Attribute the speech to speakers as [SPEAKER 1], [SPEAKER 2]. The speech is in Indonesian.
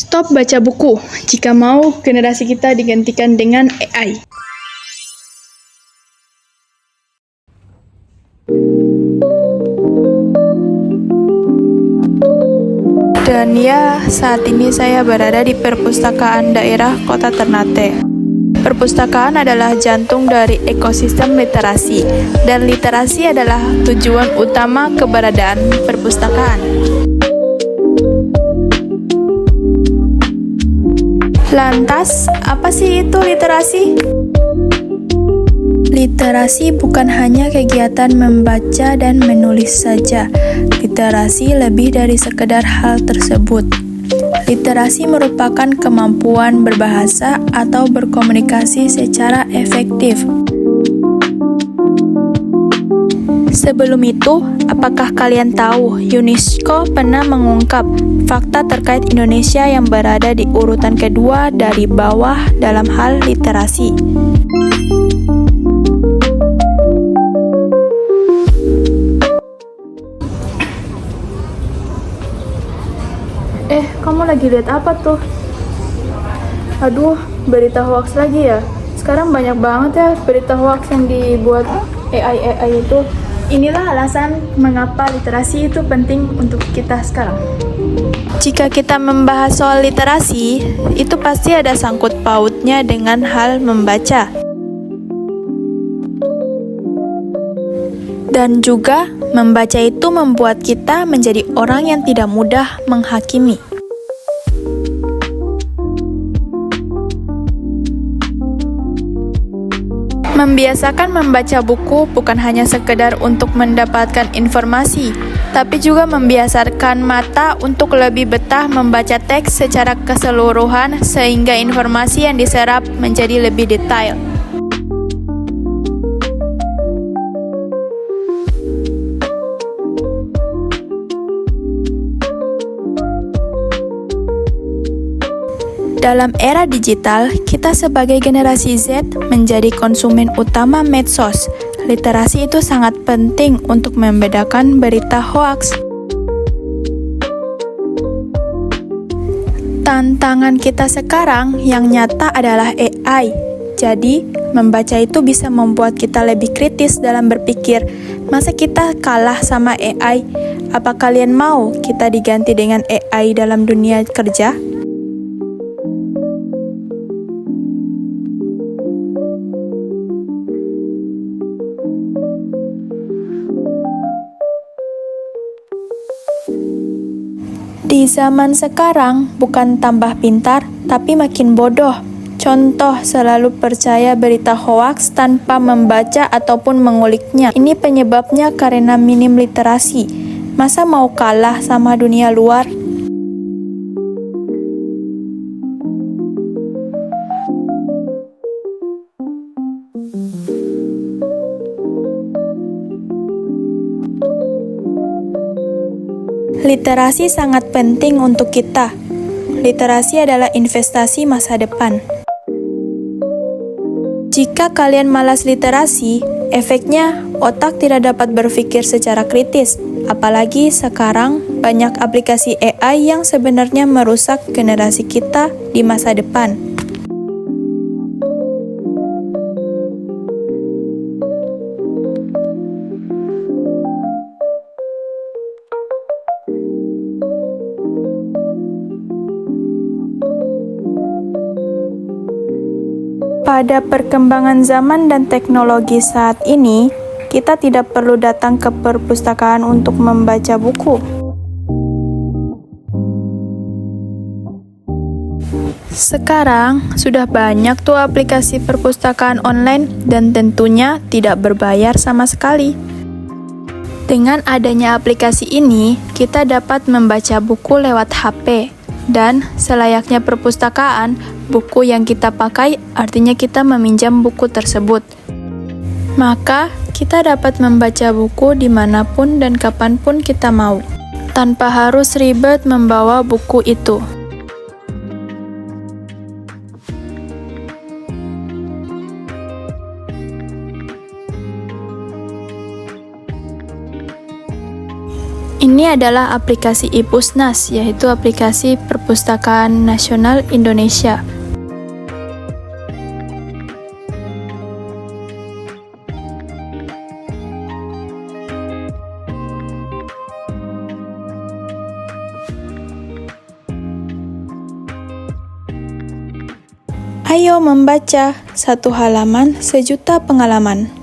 [SPEAKER 1] Stop baca buku jika mau generasi kita digantikan dengan AI.
[SPEAKER 2] Dan ya, saat ini saya berada di Perpustakaan Daerah Kota Ternate. Perpustakaan adalah jantung dari ekosistem literasi, dan literasi adalah tujuan utama keberadaan perpustakaan. Lantas, apa sih itu literasi? Literasi bukan hanya kegiatan membaca dan menulis saja. Literasi lebih dari sekedar hal tersebut. Literasi merupakan kemampuan berbahasa atau berkomunikasi secara efektif. Sebelum itu, apakah kalian tahu UNESCO pernah mengungkap fakta terkait Indonesia yang berada di urutan kedua dari bawah dalam hal literasi?
[SPEAKER 1] Kamu lagi lihat apa tuh? Aduh, berita hoax lagi ya? Sekarang banyak banget ya berita hoax yang dibuat AI itu. Inilah alasan mengapa literasi itu penting untuk kita sekarang.
[SPEAKER 2] Jika kita membahas soal literasi, itu pasti ada sangkut pautnya dengan hal membaca. Dan juga, membaca itu membuat kita menjadi orang yang tidak mudah menghakimi. Membiasakan membaca buku bukan hanya sekedar untuk mendapatkan informasi, tapi juga membiasakan mata untuk lebih betah membaca teks secara keseluruhan sehingga informasi yang diserap menjadi lebih detail. Dalam era digital, kita sebagai generasi Z menjadi konsumen utama medsos. Literasi itu sangat penting untuk membedakan berita hoaks. Tantangan kita sekarang yang nyata adalah AI. Jadi, membaca itu bisa membuat kita lebih kritis dalam berpikir. Masa kita kalah sama AI? Apa kalian mau kita diganti dengan AI dalam dunia kerja? Di zaman sekarang, bukan tambah pintar, tapi makin bodoh. Contoh, selalu percaya berita hoaks tanpa membaca ataupun menguliknya. Ini penyebabnya karena minim literasi. Masa mau kalah sama dunia luar? Literasi sangat penting untuk kita. Literasi adalah investasi masa depan. Jika kalian malas literasi, efeknya otak tidak dapat berpikir secara kritis. Apalagi sekarang banyak aplikasi AI yang sebenarnya merusak generasi kita di masa depan. Pada perkembangan zaman dan teknologi saat ini, kita tidak perlu datang ke perpustakaan untuk membaca buku. Sekarang, sudah banyak tuh aplikasi perpustakaan online dan tentunya tidak berbayar sama sekali. Dengan adanya aplikasi ini, kita dapat membaca buku lewat HP. Dan selayaknya perpustakaan, buku yang kita pakai artinya kita meminjam buku tersebut. Maka, kita dapat membaca buku dimanapun dan kapanpun kita mau, tanpa harus ribet membawa buku itu. Ini adalah aplikasi iPusnas, yaitu aplikasi Perpustakaan Nasional Indonesia. Ayo membaca, satu halaman, sejuta pengalaman.